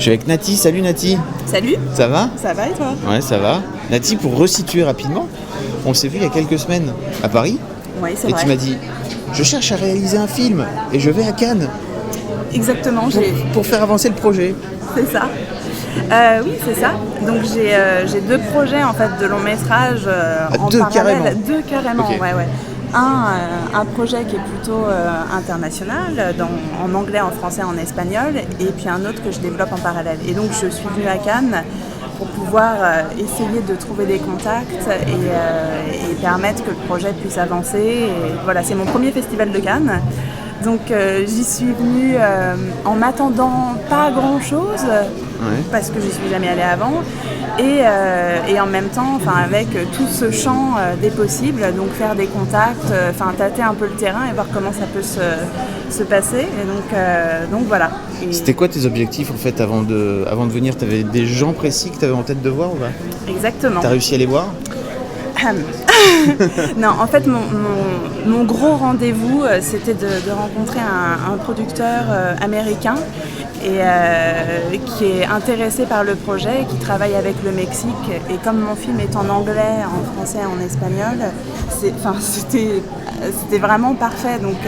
Je suis avec Nati. Salut Nati. Salut. Ça va ? Ça va et toi ? Ouais, ça va. Nati, pour resituer rapidement, on s'est vu il y a quelques semaines à Paris. Oui, c'est et vrai. tu m'as dit, je cherche à réaliser un film et je vais à Cannes Exactement, pour faire avancer le projet. c'est ça. Oui, c'est ça. Donc j'ai deux projets en fait de long métrage en deux, parallèle. carrément. Deux carrément, Ok. ouais. Un projet qui est plutôt international, en anglais, en français, en espagnol, et puis un autre que je développe en parallèle. Et donc je suis venue à Cannes pour pouvoir essayer de trouver des contacts et permettre que le projet puisse avancer. Et voilà, c'est mon premier festival de Cannes. Donc j'y suis venue en m'attendant pas grand chose, parce que je suis jamais allée avant, et en même temps, avec tout ce champ des possibles, donc faire des contacts, tâter un peu le terrain et voir comment ça peut se passer. Et donc voilà. Et C'était quoi tes objectifs en fait avant de venir ? T'avais des gens précis que t'avais en tête de voir ou pas ? Exactement. T'as réussi à les voir ? Non, en fait, mon gros rendez-vous, c'était de rencontrer un producteur américain qui est intéressé par le projet et qui travaille avec le Mexique. Et comme mon film est en anglais, en français, en espagnol, c'était vraiment parfait. Donc,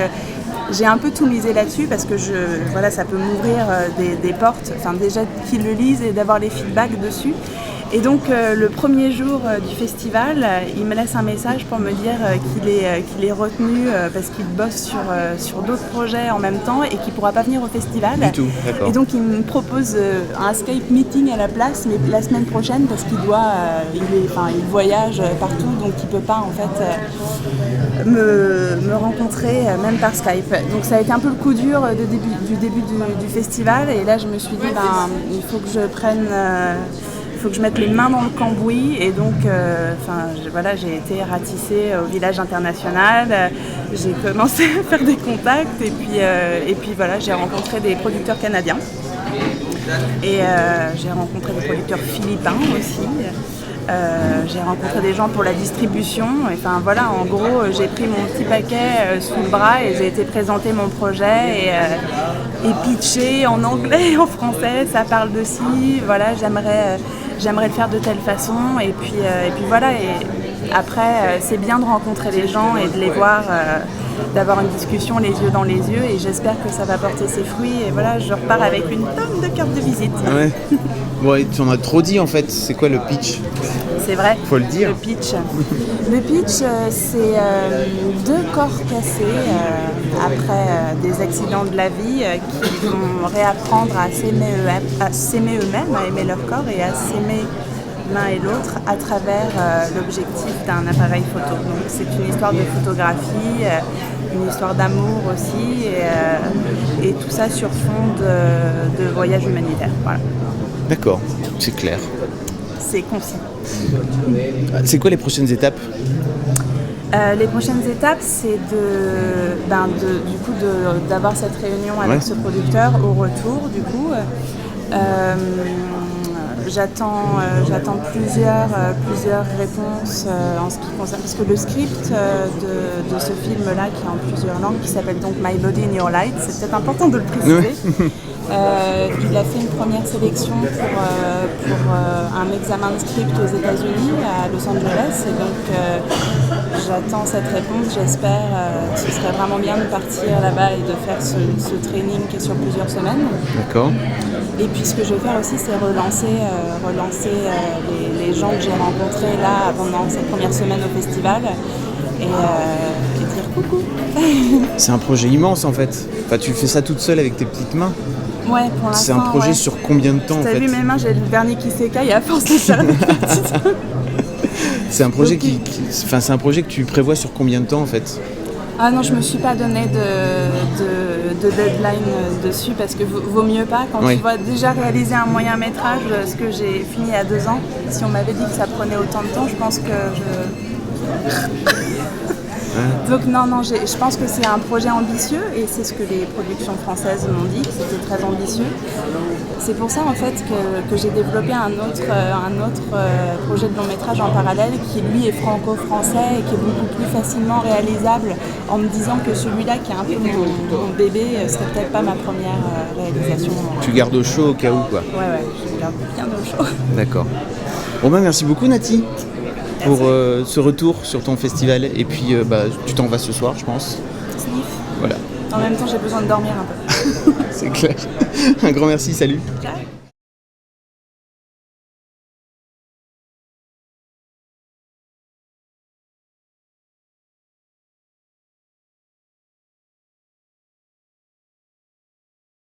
j'ai un peu tout misé là-dessus parce que ça peut m'ouvrir des portes. Déjà qu'ils le lisent et d'avoir les feedbacks dessus. Et donc le premier jour du festival, il me laisse un message pour me dire qu'il est retenu parce qu'il bosse sur d'autres projets en même temps et qu'il ne pourra pas venir au festival. Du tout, d'accord. Et donc il me propose un Skype meeting à la place, mais la semaine prochaine parce qu'il il voyage partout, donc il ne peut pas en fait me rencontrer même par Skype. Donc ça a été un peu le coup dur du début du festival, et là je me suis dit il faut que je prenne... Il faut que je mette les mains dans le cambouis, et donc j'ai été ratissée au village international, j'ai commencé à faire des contacts et puis j'ai rencontré des producteurs canadiens et j'ai rencontré des producteurs philippins aussi. J'ai rencontré des gens pour la distribution. En gros, j'ai pris mon petit paquet sous le bras et j'ai été présenter mon projet et pitcher en anglais et en français. Ça parle de ci, j'aimerais le faire de telle façon. Et puis voilà. Et après, c'est bien de rencontrer les gens et de les voir, d'avoir une discussion les yeux dans les yeux. Et j'espère que ça va porter ses fruits. Et voilà, je repars avec une tonne de cartes de visite. Ouais. Bon, tu en as trop dit en fait. C'est quoi le pitch ? C'est vrai. Faut le dire. Le pitch, c'est deux corps cassés après des accidents de la vie qui vont réapprendre à s'aimer eux-mêmes, à aimer leur corps et à s'aimer l'un et l'autre à travers l'objectif d'un appareil photo. Donc c'est une histoire de photographie, une histoire d'amour aussi, et tout ça sur fond de voyage humanitaire. Voilà. D'accord, c'est clair. C'est concis. C'est quoi les prochaines étapes ? Les prochaines étapes, c'est d'avoir cette réunion avec ce producteur au retour, du coup. J'attends plusieurs réponses en ce qui concerne, parce que le script de ce film-là, qui est en plusieurs langues, qui s'appelle donc My Body in Your Light, c'est peut-être important de le préciser. Il a fait une première sélection pour un examen de script aux États-Unis, à Los Angeles, et donc j'attends cette réponse. J'espère que ce serait vraiment bien de partir là-bas et de faire ce training qui est sur plusieurs semaines. D'accord. Et puis ce que je vais faire aussi, c'est relancer les gens que j'ai rencontrés là pendant cette première semaine au festival et dire coucou. C'est un projet immense en fait. Tu fais ça toute seule avec tes petites mains. Ouais, pour l'instant. C'est un projet sur combien de temps en fait ? T'as vu mes mains, j'ai le vernis qui s'écaille à force de faire des petites. C'est un projet c'est un projet que tu prévois sur combien de temps en fait ? Ah non, je me suis pas donné de deadline dessus parce que vaut mieux pas. Quand tu vois déjà réaliser un moyen métrage, ce que j'ai fini il y a 2 ans, si on m'avait dit que ça prenait autant de temps, je pense que Donc non, je pense que c'est un projet ambitieux et c'est ce que les productions françaises m'ont dit, que c'était très ambitieux. C'est pour ça en fait que j'ai développé un autre projet de long métrage en parallèle qui lui est franco-français et qui est beaucoup plus facilement réalisable, en me disant que celui-là qui est un peu mon bébé serait peut-être pas ma première réalisation. Tu gardes au chaud au cas où, quoi. Ouais, je garde bien au chaud. D'accord. Bon ben merci beaucoup Nati pour ce retour sur ton festival et puis tu t'en vas ce soir je pense. Sniff. Voilà. En même temps j'ai besoin de dormir un peu. C'est clair. Un grand merci, salut. Ciao.